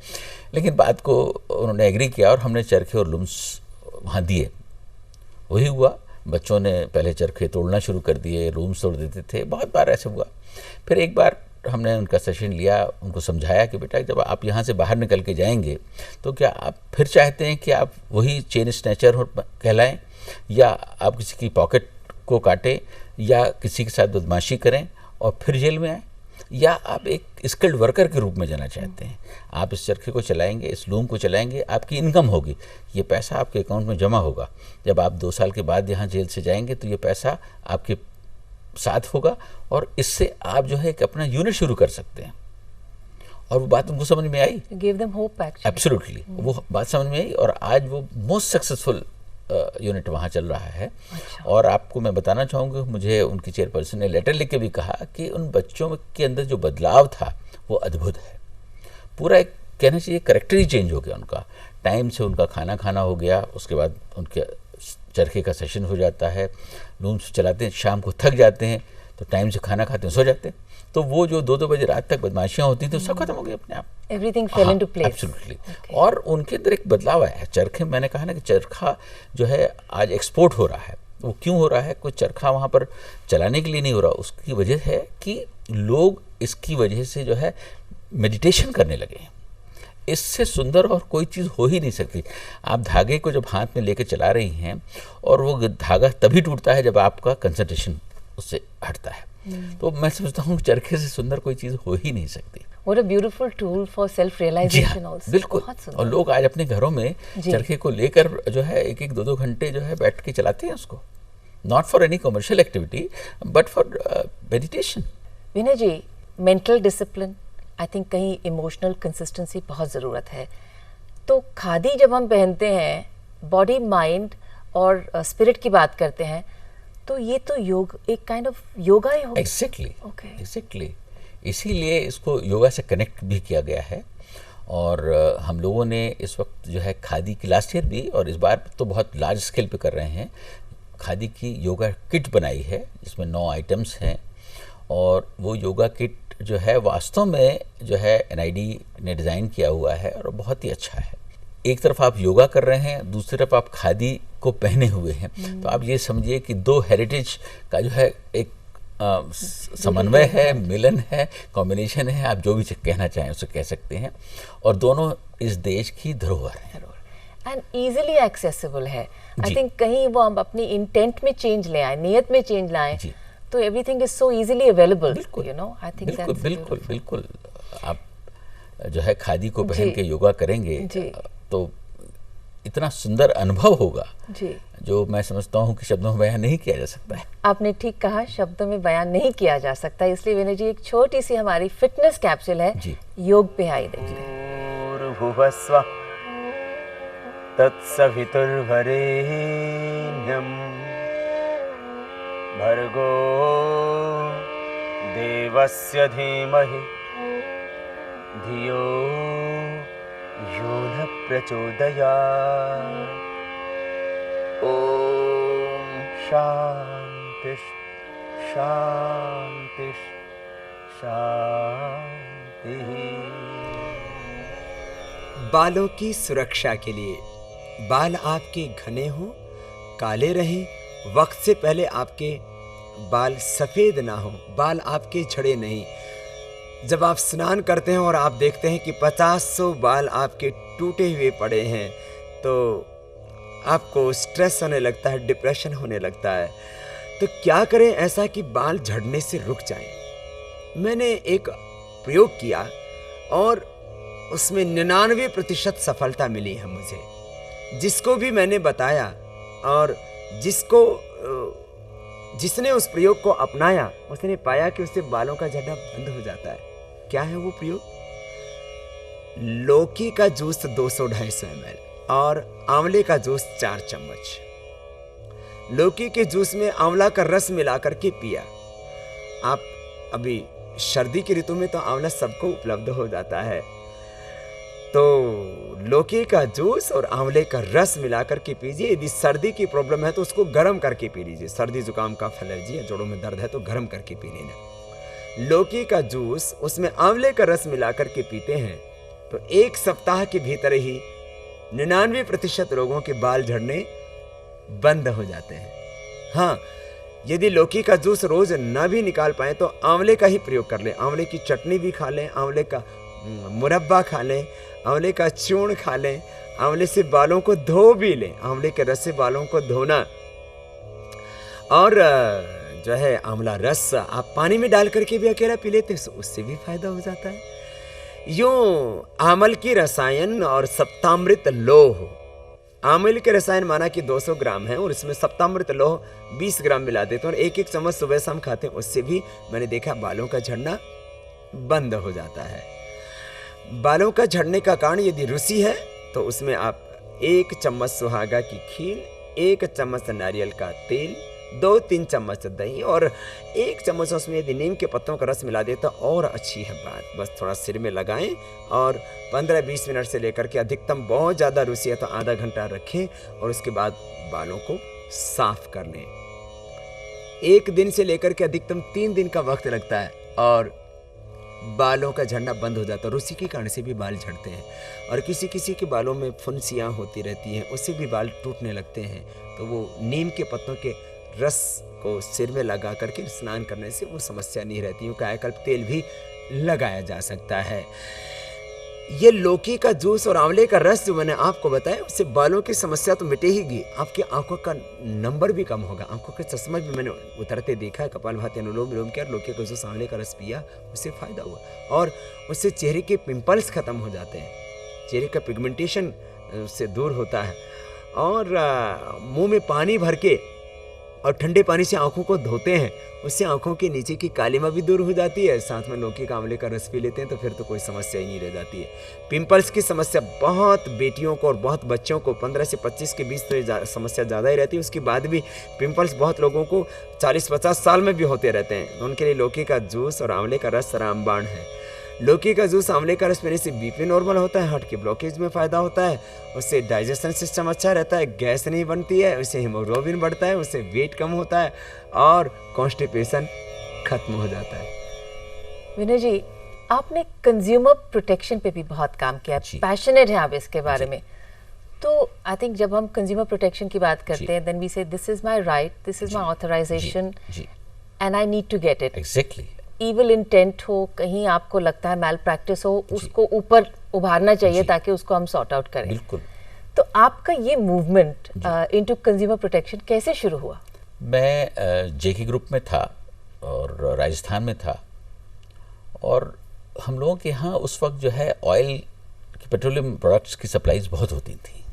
लेकिन बात को उन्होंने एग्री किया और हमने चरखे और लूम्स वहाँ दिए। वही हुआ, बच्चों ने पहले चरखे तोड़ना शुरू कर दिए, लूम्स तोड़ देते थे, बहुत बार ऐसे हुआ। फिर एक बार हमने उनका सेशन लिया, उनको समझाया कि बेटा जब आप यहाँ से बाहर निकल के जाएंगे तो क्या आप फिर चाहते हैं कि आप वही चेन स्नैचर कहलाएं, या आप किसी की पॉकेट को काटें, या किसी के साथ बदमाशी करें और फिर जेल में आए, या आप एक स्किल्ड वर्कर के रूप में जाना चाहते हैं। आप इस चरखे को चलाएंगे, इस लूम को चलाएंगे, आपकी इनकम होगी, ये पैसा आपके अकाउंट में जमा होगा। जब आप 2 साल के बाद यहाँ जेल से जाएंगे तो ये पैसा आपके साथ होगा और इससे आप जो है एक अपना यूनिट शुरू कर सकते हैं। और वो बात उनको समझ में आई। Give them hope actually. Absolutely, वो बात समझ में आई और आज वो मोस्ट सक्सेसफुल यूनिट वहाँ चल रहा है। अच्छा। और आपको मैं बताना चाहूँगा, मुझे उनकी चेयरपर्सन ने लेटर लिख के भी कहा कि उन बच्चों के अंदर जो बदलाव था वो अद्भुत है। पूरा एक कहना चाहिए कैरेक्टर ही चेंज हो गया उनका। टाइम से उनका खाना खाना हो गया, उसके बाद उनके चरखे का सेशन हो जाता है, लूम्स चलाते हैं, शाम को थक जाते हैं तो टाइम से खाना खाते हैं, सो जाते हैं। तो वो जो 2-2 बजे रात तक बदमाशियाँ होती थी, सब खत्म हो गई अपने आप। Everything fail into place. Absolutely. और उनके अंदर एक बदलाव आया है। चरखे, मैंने कहा ना कि चरखा जो है आज एक्सपोर्ट हो रहा है। वो क्यों हो रहा है? कोई चरखा वहाँ पर चलाने के लिए नहीं हो रहा, उसकी वजह है कि लोग इसकी वजह से जो है मेडिटेशन करने लगे हैं। इससे सुंदर और कोई चीज़ हो ही नहीं सकती। आप धागे को जब हाथ में लेके चला रही हैं और वो धागा तभी टूटता है जब आपका कंसंट्रेशन उससे हटता है। तो मैं समझता हूँ चरखे से सुंदर कोई चीज़ हो ही नहीं सकती। What a beautiful tool for self-realization also। बिल्कुल। और लोग आज अपने घरों में चरखे को लेकर जो है 1-1, 2-2 घंटे जो है बैठ के चलाते हैं उसको। Not for any commercial activity but for meditation. Vinay ji, mental discipline, I think कहीं इमोशनल कंसिस्टेंसी बहुत ज़रूरत है। तो खादी जब हम पहनते हैं, बॉडी, माइंड और स्पिरिट की बात करते हैं, तो ये तो योग, एक काइंड ऑफ योगा ही होगा। एग्जैक्टली। इसीलिए इसको योगा से कनेक्ट भी किया गया है। और हम लोगों ने इस वक्त जो है खादी की, लास्ट ईयर भी और इस बार तो बहुत लार्ज स्केल पे कर रहे हैं, खादी की योगा किट बनाई है जिसमें 9 आइटम्स हैं। और वो योगा किट जो है वास्तव में जो है NID ने डिज़ाइन किया हुआ है और बहुत ही अच्छा है। एक तरफ आप योगा कर रहे हैं, दूसरी तरफ आप खादी को पहने हुए हैं। तो आप ये समझिए कि 2 हेरिटेज का जो है एक समन्वय है, मिलन है, कॉम्बिनेशन है, आप जो भी कहना चाहें उसे कह सकते हैं, और दोनों इस देश की धरोहर हैं एंड इजीली एक्सेसिबल है। आई थिंक कहीं वो हम अपनी इंटेंट में चेंज ले आए, नियत में चेंज लाएं, तो everything is so easily available, you know. I think बिल्कुल बिल्कुल बिल्कुल। आप जो है खादी को पहन के योगा करेंगे तो इतना सुंदर अनुभव होगा जी, जो मैं समझता हूँ कि शब्दों में बयान नहीं किया जा सकता है। आपने ठीक कहा, शब्दों में बयान नहीं किया जा सकता। इसलिए विनय जी एक छोटी सी हमारी फिटनेस कैप्सूल है जी, योग पे आई देखते हैं। भुवस्व तत्सवितुर्वरेण्यं भर्गो देवस्य धीमहि धियो यो न प्रचोदयात्। ओम शांति शांति शांति। बालों की सुरक्षा के लिए बाल आपके घने हों, काले रहें, वक्त से पहले आपके बाल सफ़ेद ना हो, बाल आपके झड़े नहीं। जब आप स्नान करते हैं और आप देखते हैं कि 50-100 बाल आपके टूटे हुए पड़े हैं, तो आपको स्ट्रेस होने लगता है, डिप्रेशन होने लगता है। तो क्या करें ऐसा कि बाल झड़ने से रुक जाएं? मैंने एक प्रयोग किया और उसमें 99% सफलता मिली है मुझे। जिसको भी मैंने बताया और जिसने उस प्रयोग को अपनाया, उसने पाया कि उससे बालों का झड़ना बंद हो जाता है। क्या है वो प्रयोग? लौकी का जूस 200-250 ml और आंवले का जूस 4 चम्मच। लौकी के जूस में आंवला का रस मिलाकर के पिया। आप अभी सर्दी की ऋतु में तो आंवला सबको उपलब्ध हो जाता है, तो लौकी का जूस और आंवले का रस मिलाकर के पीजिए। यदि सर्दी की प्रॉब्लम है तो उसको गर्म करके पी लीजिए। सर्दी जुकाम का एलर्जी है, जोड़ों में दर्द है तो गर्म करके पी लेना। लौकी का जूस उसमें आंवले का रस मिलाकर के पीते हैं तो 1 सप्ताह के भीतर ही 99% लोगों के बाल झड़ने बंद हो जाते हैं। हाँ, यदि लौकी का जूस रोज ना भी निकाल पाए तो आंवले का ही प्रयोग कर लें। आंवले की चटनी भी खा लें, आंवले का मुरब्बा खा लें, आंवले का चूर्ण खा लें, आंवले से बालों को धो भी लें। आंवले के रस से बालों को धोना, और जो है आंवला रस आप पानी में डाल करके भी अकेला पी लेते हैं, उससे भी फायदा हो जाता है। यूं आमल की रसायन और सप्तामृत लोह। आमल के रसायन माना कि 200 ग्राम है और इसमें सप्तामृत लोह 20 ग्राम मिला देते हैं और 1-1 चम्मच सुबह शाम खाते हैं। उससे भी मैंने देखा बालों का झड़ना बंद हो जाता है। बालों का झड़ने का कारण यदि रुसी है तो उसमें आप 1 चम्मच सुहागा की खीर, 1 चम्मच नारियल का तेल, 2-3 चम्मच दही और 1 चम्मच उसमें यदि नीम के पत्तों का रस मिला दे तो और अच्छी है बात। बस थोड़ा सिर में लगाएं और 15-20 मिनट से लेकर के अधिकतम बहुत ज़्यादा रुसी है तो आधा घंटा रखें और उसके बाद बालों को साफ कर लें। 1 दिन से लेकर के अधिकतम 3 दिन का वक्त लगता है और बालों का झड़ना बंद हो जाता है। रुसी के कारण से भी बाल झड़ते हैं और किसी किसी के बालों में फुंसियाँ होती रहती हैं, उससे भी बाल टूटने लगते हैं। तो वो नीम के पत्तों के रस को सिर में लगा करके स्नान करने से वो समस्या नहीं रहती। यूँ कायाकल्प तेल भी लगाया जा सकता है। ये लौकी का जूस और आंवले का रस जो मैंने आपको बताया, उससे बालों की समस्या तो मिटेगी, आपकी आंखों का नंबर भी कम होगा, आंखों का चश्मा भी मैंने उतरते देखा है। कपालभाति अनुलोम विलोम किया, लौकी का जूस आंवले का रस पिया, उससे फायदा हुआ और उससे चेहरे के पिंपल्स खत्म हो जाते हैं, चेहरे का पिगमेंटेशन उससे दूर होता है। और मुंह में पानी भर के और ठंडे पानी से आंखों को धोते हैं, उससे आंखों के नीचे की कालिमा भी दूर हो जाती है। साथ में लौकी का आंवले का रस पी लेते हैं तो फिर तो कोई समस्या ही नहीं रह जाती है। पिंपल्स की समस्या बहुत बेटियों को और बहुत बच्चों को 15 से 25 के बीच तो समस्या ज़्यादा ही रहती है। उसके बाद भी पिंपल्स बहुत लोगों को 40-50 साल में भी होते रहते हैं। तो उनके लिए लौकी का जूस और आंवले का रस रामबाण है। लौकी का जूस आंवले का रस पीने से बीपी नॉर्मल होता है, हार्ट के ब्लॉकेज में फ़ायदा होता है, उससे डाइजेशन सिस्टम अच्छा रहता है, गैस नहीं बनती है, उससे हीमोग्लोबिन बढ़ता है, उससे वेट कम होता है और कॉन्स्टिपेशन खत्म हो जाता है। विनय जी, आपने कंज्यूमर प्रोटेक्शन पे भी बहुत काम किया, पैशनेट है आप इसके बारे में। तो आई थिंक जब हम कंज्यूमर प्रोटेक्शन की बात करते हैं, then we say this is my right, this is my authorization, and I need to get it. Exactly. Evil intent हो, कहीं आपको लगता है मैल प्रैक्टिस हो, उसको ऊपर उभारना चाहिए ताकि उसको हम सॉर्ट आउट करें। बिल्कुल। तो आपका ये मूवमेंट इनटू कंज्यूमर प्रोटेक्शन कैसे शुरू हुआ? मैं जेके ग्रुप में था और राजस्थान में था, और हम लोगों के यहाँ उस वक्त जो है ऑयल की, पेट्रोलियम प्रोडक्ट्स की सप्लाईज बहुत होती थी,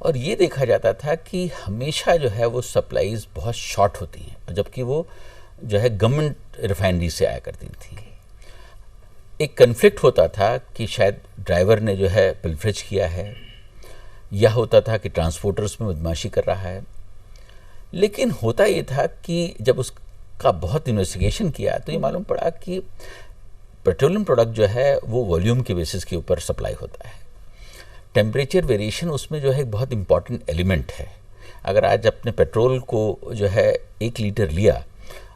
और ये देखा जाता था कि हमेशा जो है वो सप्लाईज बहुत शॉर्ट होती हैं, जबकि वो जो है गवर्नमेंट रिफाइनरी से आया करती थी। एक कन्फ्लिक्ट होता था कि शायद ड्राइवर ने जो है पिलफरेज किया है, या होता था कि ट्रांसपोर्टर्स में बदमाशी कर रहा है। लेकिन होता ये था कि जब उसका बहुत इन्वेस्टिगेशन किया तो ये मालूम पड़ा कि पेट्रोलियम प्रोडक्ट जो है वो वॉल्यूम के बेसिस के ऊपर सप्लाई होता है। टेम्परेचर वेरिएशन उसमें जो है एक बहुत इंपॉर्टेंट एलिमेंट है। अगर आज अपने पेट्रोल को जो है 1 लीटर लिया,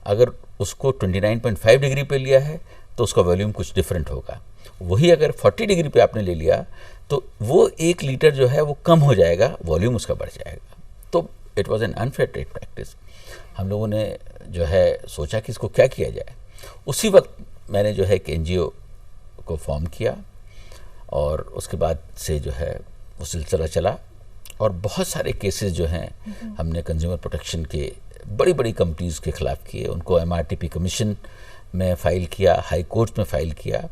अगर उसको 29.5 डिग्री पे लिया है तो उसका वॉल्यूम कुछ डिफरेंट होगा। वही अगर 40 डिग्री पे आपने ले लिया तो वो 1 लीटर जो है वो कम हो जाएगा, वॉल्यूम उसका बढ़ जाएगा। तो it was an unfair trade practice. हम लोगों ने जो है सोचा कि इसको क्या किया जाए। उसी वक्त मैंने जो है एक NGO को फॉर्म किया, और उसके बाद से जो है वो सिलसिला चला, और बहुत सारे केसेस जो हैं हमने कंज्यूमर प्रोटेक्शन के बड़ी बड़ी कंपनीज के खिलाफ किए। उनको MRTP कमीशन में फ़ाइल किया, हाई कोर्ट में फ़ाइल किया,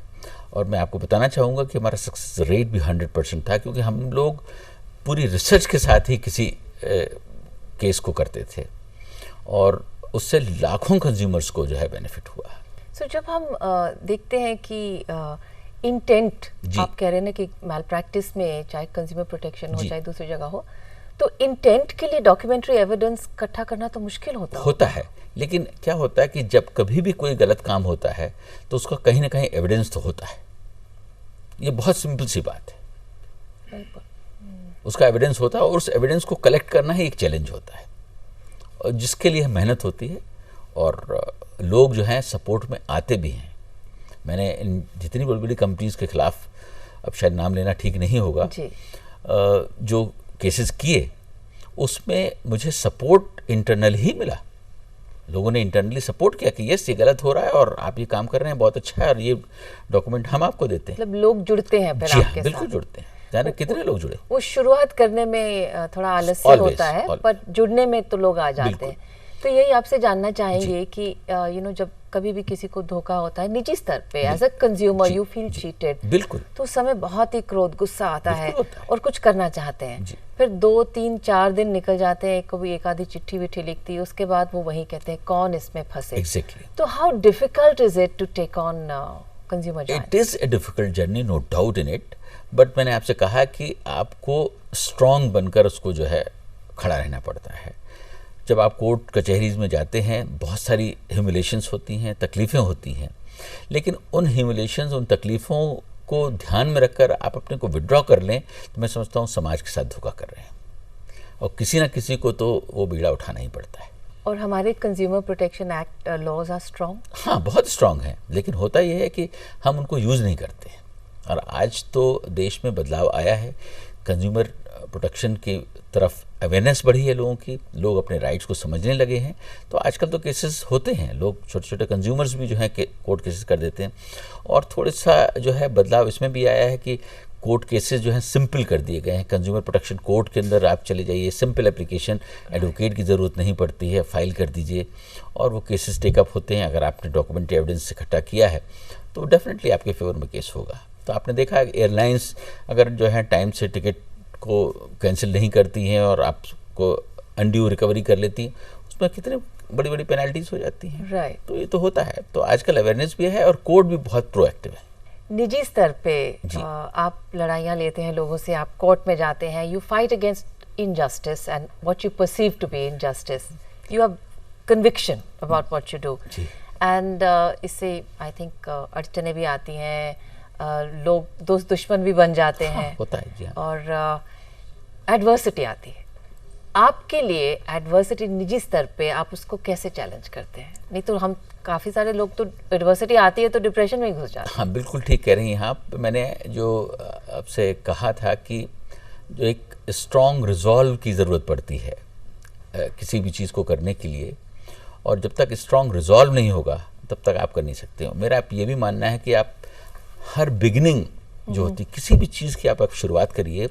और मैं आपको बताना चाहूँगा कि हमारा सक्सेस रेट भी 100% था, क्योंकि हम लोग पूरी रिसर्च के साथ ही किसी केस को करते थे, और उससे लाखों कंज्यूमर्स को जो है बेनिफिट हुआ। सो जब हम देखते हैं कि इंटेंट, आप कह रहे हैं ना कि मैल प्रैक्टिस में चाहे कंज्यूमर प्रोटेक्शन हो चाहे दूसरी जगह हो, तो इंटेंट के लिए डॉक्यूमेंट्री एविडेंस इकट्ठा करना तो मुश्किल होता है। लेकिन क्या होता है कि जब कभी भी कोई गलत काम होता है तो उसका कहीं ना कहीं एविडेंस तो होता है। ये बहुत सिंपल सी बात है। उसका एविडेंस होता है, और उस एविडेंस को कलेक्ट करना ही एक चैलेंज होता है, और जिसके लिए मेहनत होती है, और लोग जो हैं सपोर्ट में आते भी हैं। मैंने इन जितनी बड़ी बड़ी कंपनीज के खिलाफ, अब शायद नाम लेना ठीक नहीं होगा, जो केसेस किए, उसमें मुझे सपोर्ट इंटरनल ही मिला। लोगों ने इंटरनली सपोर्ट किया कि यस, ये गलत हो रहा है और आप ये काम कर रहे हैं, बहुत अच्छा है, और ये डॉक्यूमेंट हम आपको देते हैं। मतलब लोग जुड़ते हैं फिर आपके साथ। बिल्कुल जुड़ते हैं। जाने कितने लोग जुड़े। वो शुरुआत करने में थोड़ा आलस्य होता है, पर जुड़ने में तो लोग आ जाते हैं। तो यही आपसे जानना चाहेंगे कि जब कभी भी किसी को धोखा होता है निजी स्तर पे, as a consumer you feel cheated, बिल्कुल, तो उस समय बहुत ही क्रोध, गुस्सा आता है और कुछ करना चाहते हैं। फिर 2, 3, 4 दिन निकल जाते हैं, कभी एक आधी चिट्ठी विट्ठी लिखती है, उसके बाद वो वही कहते हैं कौन इसमें फंसे। तो how difficult is it to take on consumer journey? It is a difficult journey, no doubt in it, but मैंने आपसे कहा कि आपको स्ट्रांग बनकर उसको जो है खड़ा रहना पड़ता है। जब आप कोर्ट कचहरीज में जाते हैं, बहुत सारी ह्यूमिलेशंस होती हैं, तकलीफ़ें होती हैं, लेकिन उन ह्यूमिलेशंस, उन तकलीफ़ों को ध्यान में रखकर आप अपने को विड्रॉ कर लें, तो मैं समझता हूँ समाज के साथ धोखा कर रहे हैं, और किसी ना किसी को तो वो बीड़ा उठाना ही पड़ता है। और हमारे consumer protection act laws are strong? हाँ, बहुत स्ट्रॉन्ग हैं, लेकिन होता यह है कि हम उनको यूज़ नहीं करते। और आज तो देश में बदलाव आया है, कंज्यूमर प्रोटेक्शन की तरफ अवेयरनेस बढ़ी है लोगों की, लोग अपने राइट्स को समझने लगे हैं। तो आजकल तो केसेस होते हैं, लोग छोटे छोटे कंज्यूमर्स भी जो हैं कोर्ट केसेस कर देते हैं। और थोड़ा सा जो है बदलाव इसमें भी आया है कि कोर्ट केसेस जो हैं सिंपल कर दिए गए हैं। कंज्यूमर प्रोटेक्शन कोर्ट के अंदर आप चले जाइए, सिंपल एप्लीकेशन, एडवोकेट की ज़रूरत नहीं पड़ती है, फाइल कर दीजिए और वो केसेस टेकअप होते हैं। अगर आपने डॉक्यूमेंट्री एविडेंस इकट्ठा किया है तो डेफिनेटली आपके फेवर में केस होगा। तो आपने देखा एयरलाइंस अगर जो है टाइम से टिकट को कैंसिल नहीं करती हैं और आपको अनड्यू रिकवरी कर लेती हैं, उसमें कितने बड़ी बड़ी पेनल्टीज हो जाती हैं। राइट, तो ये तो होता है। तो आजकल अवेयरनेस भी है और कोर्ट भी बहुत प्रोएक्टिव है। निजी स्तर पे आप लड़ाइयाँ लेते हैं लोगों से, आप कोर्ट में जाते हैं, you fight against injustice and what you perceive to be injustice, you have conviction about what you do, and इससे आई थिंक अड़चने भी आती हैं, लोग दोस्त दुश्मन भी बन जाते हैं, होता है जी, और एडवर्सिटी आती है। आपके लिए एडवर्सिटी निजी स्तर पे आप उसको कैसे चैलेंज करते हैं? नहीं तो हम काफ़ी सारे लोग तो एडवर्सिटी आती है तो डिप्रेशन में ही घुस जाते हैं। हाँ, बिल्कुल ठीक कह रही हैं आप। मैंने जो आपसे कहा था कि जो एक स्ट्रॉन्ग रिजॉल्व की ज़रूरत पड़ती है किसी भी चीज़ को करने के लिए, और जब तक स्ट्रांग रिजॉल्व नहीं होगा तब तक आप कर नहीं सकते हो। मेरा ये भी मानना है कि आप हर बिगिनिंग जो होती है किसी भी चीज़ की आप शुरुआत करिए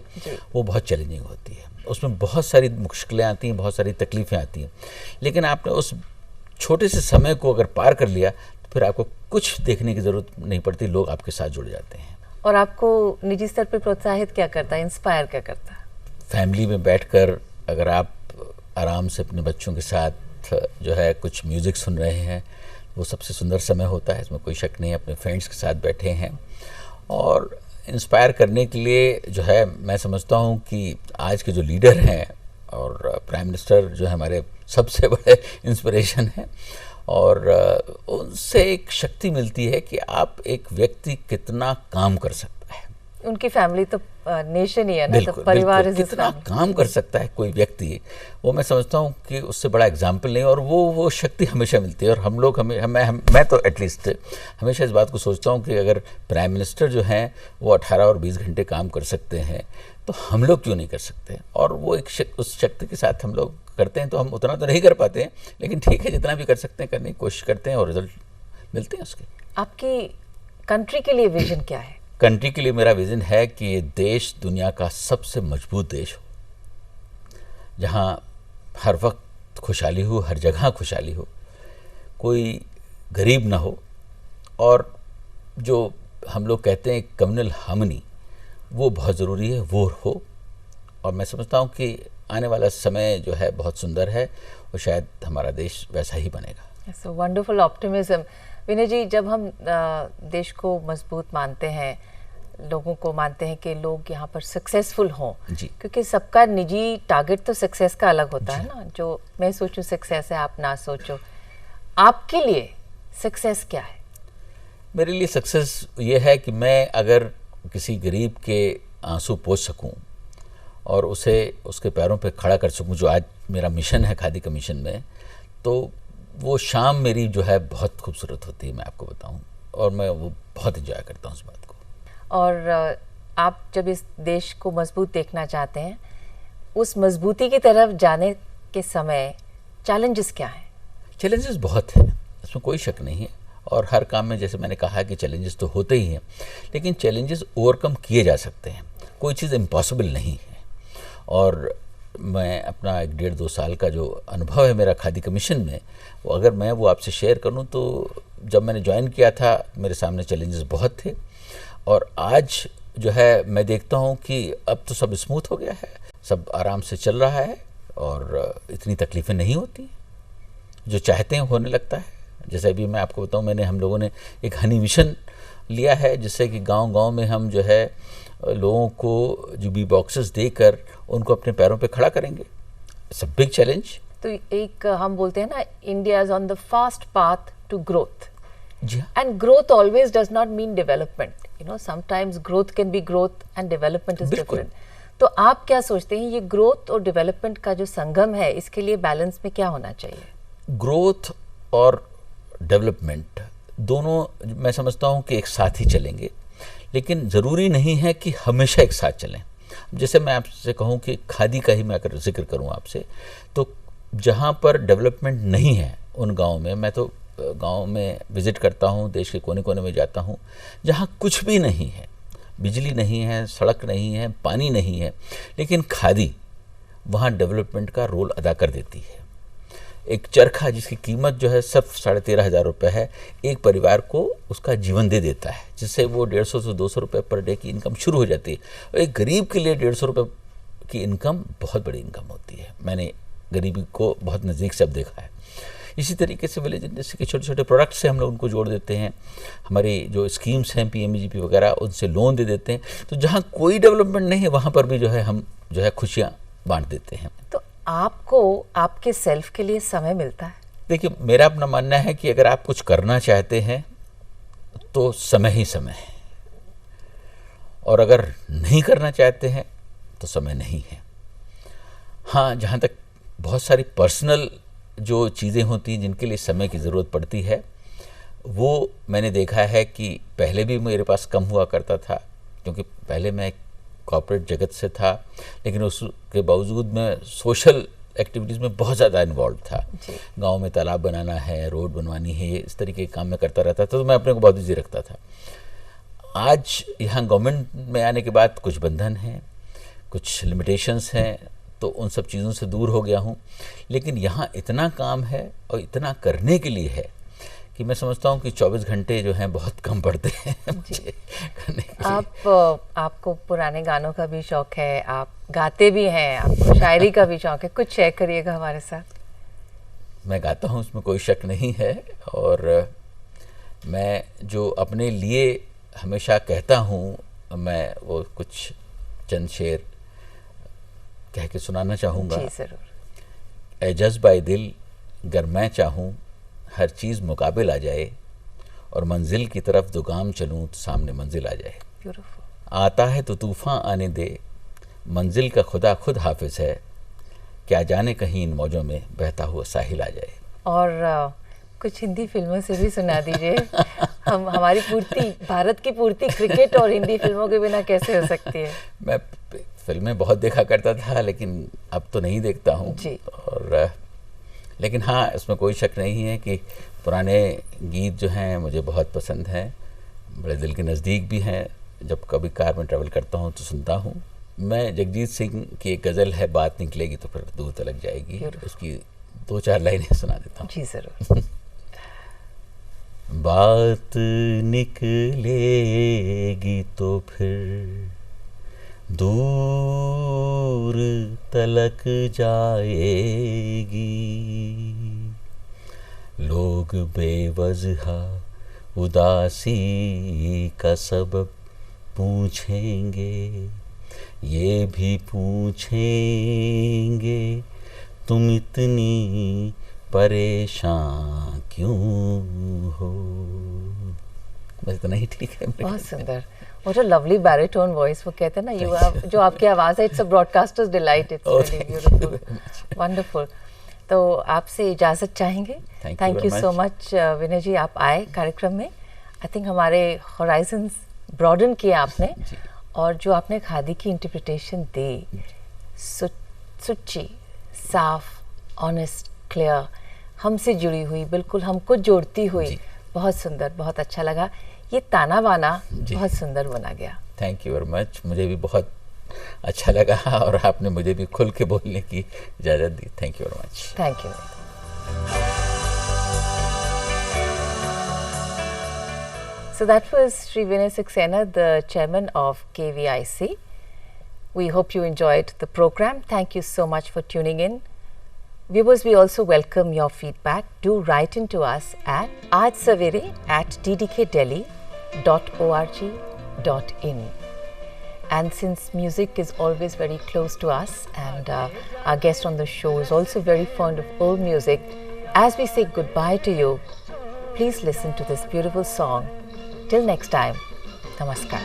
वो बहुत चैलेंजिंग होती है, उसमें बहुत सारी मुश्किलें आती हैं, बहुत सारी तकलीफ़ें आती हैं, लेकिन आपने उस छोटे से समय को अगर पार कर लिया तो फिर आपको कुछ देखने की ज़रूरत नहीं पड़ती, लोग आपके साथ जुड़ जाते हैं। और आपको निजी स्तर पर प्रोत्साहित क्या करता है, इंस्पायर क्या करता है? फैमिली में बैठकर अगर आप आराम से अपने बच्चों के साथ जो है कुछ म्यूज़िक सुन रहे हैं, वो सबसे सुंदर समय होता है, इसमें कोई शक नहीं है। अपने फ्रेंड्स के साथ बैठे हैं और इंस्पायर करने के लिए जो है मैं समझता हूँ कि आज के जो लीडर हैं और प्राइम मिनिस्टर जो है हमारे सबसे बड़े इंस्पिरेशन हैं, और उनसे एक शक्ति मिलती है कि आप एक व्यक्ति कितना काम कर सकता है। उनकी फैमिली तो नेशन ही है ना, तो परिवार इज कितना काम कर सकता है कोई व्यक्ति, वो मैं समझता हूँ कि उससे बड़ा एग्जाम्पल नहीं, और वो शक्ति हमेशा मिलती है। और हम लोग मैं तो एटलीस्ट हमेशा इस बात को सोचता हूँ कि अगर प्राइम मिनिस्टर जो हैं वो 18 और 20 घंटे काम कर सकते हैं तो हम लोग क्यों नहीं कर सकते। और वो उस शक्ति के साथ हम लोग करते हैं, तो हम उतना तो नहीं कर पाते हैं, लेकिन ठीक है जितना भी कर सकते हैं करने की कोशिश करते हैं और रिजल्ट मिलते हैं उसके। आपकी कंट्री के लिए विजन क्या है? कंट्री के लिए मेरा विज़न है कि ये देश दुनिया का सबसे मजबूत देश हो, जहाँ हर वक्त खुशहाली हो, हर जगह खुशहाली हो, कोई गरीब ना हो, और जो हम लोग कहते हैं कम्युनल हार्मनी वो बहुत ज़रूरी है, वो हो। और मैं समझता हूँ कि आने वाला समय जो है बहुत सुंदर है और शायद हमारा देश वैसा ही बनेगा। So wonderful optimism. विनय जी, जब हम देश को मजबूत मानते हैं, लोगों को मानते हैं कि लोग यहाँ पर सक्सेसफुल हों, क्योंकि सबका निजी टारगेट तो सक्सेस का अलग होता है ना, जो मैं सोचूं सक्सेस है आप ना सोचो, आपके लिए सक्सेस क्या है? मेरे लिए सक्सेस ये है कि मैं अगर किसी गरीब के आंसू पोंछ सकूं और उसे उसके पैरों पे खड़ा कर सकूं, जो आज मेरा मिशन है खादी का मिशन में, तो वो शाम मेरी जो है बहुत खूबसूरत होती है, मैं आपको बताऊं, और मैं वो बहुत एंजॉय करता हूं उस बात को। और आप जब इस देश को मजबूत देखना चाहते हैं, उस मजबूती की तरफ जाने के समय चैलेंजेस क्या हैं? चैलेंजेस बहुत हैं, इसमें कोई शक नहीं है, और हर काम में जैसे मैंने कहा कि चैलेंजेस तो होते ही हैं, लेकिन चैलेंजेस ओवरकम किए जा सकते हैं, कोई चीज़ इम्पॉसिबल नहीं है। और मैं अपना 1.5-2 साल का जो अनुभव है मेरा खादी का मिशन में, वो अगर मैं वो आपसे शेयर करूं, तो जब मैंने ज्वाइन किया था मेरे सामने चैलेंजेस बहुत थे, और आज जो है मैं देखता हूं कि अब तो सब स्मूथ हो गया है, सब आराम से चल रहा है और इतनी तकलीफ़ें नहीं होती, जो चाहते हैं होने लगता है। जैसे अभी मैं आपको बताऊं, हम लोगों ने एक हनी मिशन लिया है, जिससे कि गांव-गांव में हम जो है लोगों को जो बी बॉक्सेस देकर उनको अपने पैरों पे खड़ा करेंगे। It's a big challenge. तो एक हम बोलते हैं ना, India is on the fast path to growth, and growth always does not mean development, you know, sometimes growth can be growth and development is different. तो आप क्या सोचते हैं, ये ग्रोथ और डेवलपमेंट का जो संगम है, इसके लिए बैलेंस में क्या होना चाहिए? ग्रोथ और डेवलपमेंट दोनों मैं समझता हूँ कि एक साथ ही चलेंगे, लेकिन ज़रूरी नहीं है कि हमेशा एक साथ चलें। जैसे मैं आपसे कहूँ कि खादी का ही मैं अगर जिक्र करूँ आपसे, तो जहाँ पर डेवलपमेंट नहीं है उन गाँव में, मैं तो गाँव में विज़िट करता हूँ, देश के कोने कोने में जाता हूँ, जहाँ कुछ भी नहीं है, बिजली नहीं है, सड़क नहीं है, पानी नहीं है, लेकिन खादी वहाँ डेवलपमेंट का रोल अदा कर देती है। एक चरखा जिसकी कीमत जो है सिर्फ 13,500 रुपये है, एक परिवार को उसका जीवन दे देता है, जिससे वो 150 से 200 रुपये पर डे की इनकम शुरू हो जाती है। और एक गरीब के लिए 150 रुपये की इनकम बहुत बड़ी इनकम होती है। मैंने गरीबी को बहुत नज़दीक से अब देखा है। इसी तरीके से विलेज इंडस्ट्री के छोटे छोटे प्रोडक्ट से हम लोग उनको जोड़ देते हैं, हमारी जो स्कीम्स हैं PMEGP वगैरह, उनसे लोन दे देते हैं। तो जहाँ कोई डेवलपमेंट नहीं है वहाँ पर भी जो है हम जो है खुशियाँ बांट देते हैं। तो आपको आपके सेल्फ के लिए समय मिलता है? देखिए, मेरा अपना मानना है कि अगर आप कुछ करना चाहते हैं तो समय ही समय है, और अगर नहीं करना चाहते हैं तो समय नहीं है। हाँ, जहाँ तक बहुत सारी पर्सनल जो चीज़ें होती हैं जिनके लिए समय की ज़रूरत पड़ती है, वो मैंने देखा है कि पहले भी मेरे पास कम हुआ करता था, क्योंकि पहले मैं कॉर्पोरेट जगत से था, लेकिन उसके बावजूद मैं सोशल एक्टिविटीज़ में बहुत ज़्यादा इन्वॉल्व था। जी। गांव में तालाब बनाना है, रोड बनवानी है, इस तरीके के काम में करता रहता था, तो मैं अपने को बहुत बिजी रखता था। आज यहाँ गवर्नमेंट में आने के बाद कुछ बंधन हैं, कुछ लिमिटेशंस हैं, तो उन सब चीज़ों से दूर हो गया हूँ। लेकिन यहाँ इतना काम है और इतना करने के लिए है कि मैं समझता हूँ कि 24 घंटे जो हैं बहुत कम पड़ते हैं मुझे करने के लिए। आपको पुराने गानों का भी शौक है, आप गाते भी हैं, आपको शायरी का भी शौक है, कुछ शेयर करिएगा हमारे साथ। मैं गाता हूँ, उसमें कोई शक नहीं है, और मैं जो अपने लिए हमेशा कहता हूँ, मैं वो कुछ चंद शेर कह के सुनाना चाहूँगा। जी ज़रूर। ए जज्बाए दिल, गर मैं चाहूँ हर चीज़ मुकाबिल आ जाए, और मंजिल की तरफ दो गाम चलूँ तो सामने मंजिल आ जाए। ब्यूटीफुल। आता है तो तूफ़ान आने दे, मंजिल का खुदा खुद हाफिज़ है, क्या जाने कहीं इन मौजों में बहता हुआ साहिल आ जाए। और कुछ हिंदी फिल्मों से भी सुना दीजिए। हमारी पूर्ति, भारत की पूर्ति क्रिकेट और हिंदी फिल्मों के बिना कैसे हो सकती है। मैं फिल्में बहुत देखा करता था, लेकिन अब तो नहीं देखता हूँ। और लेकिन हाँ, इसमें कोई शक नहीं है कि पुराने गीत जो हैं मुझे बहुत पसंद हैं, बड़े दिल के नज़दीक भी हैं। जब कभी कार में ट्रैवल करता हूँ तो सुनता हूँ। मैं जगजीत सिंह की एक गज़ल है, बात निकलेगी तो फिर दूर तलक जाएगी, उसकी 2-4 लाइनें सुना देता हूँ। जी ज़रूर। बात निकलेगी तो फिर दूर तलक जाएगी, लोग बेवजह उदासी का सबब पूछेंगे, ये भी पूछेंगे तुम इतनी परेशान क्यों हो। बस इतना ही ठीक है। बहुत सुंदर। What a lovely baritone voice. वो कहते हैं ना, you have, जो आपकी आवाज़ है, it's a broadcaster's delight. It's really beautiful. Wonderful. तो आपसे इजाज़त चाहेंगे। Thank you so much विनय जी, आप आए कार्यक्रम में। I think हमारे horizons broaden किए आपने, और जो आपने खादी की इंटरप्रिटेशन दी, सच्ची, साफ, ऑनेस्ट, क्लियर, हमसे जुड़ी हुई, बिल्कुल हमको जोड़ती हुई, बहुत सुंदर, बहुत अच्छा लगा। ये ताना बाना बहुत सुंदर बना गया। थैंक यू वेरी मच, मुझे भी बहुत अच्छा लगा, और आपने मुझे भी खुल के बोलने की इजाज़त दी। Thank you very much. Thank you. So that was Sri Vinay Saxena, the chairman of KVIC. We hope you enjoyed the program. Thank you so much for tuning in. Viewers, we also welcome your feedback. Do write into us at aajsavere@ddkdelhi.org.in. And since music is always very close to us, and our guest on the show is also very fond of old music, as we say goodbye to you, please listen to this beautiful song. Till next time, namaskar.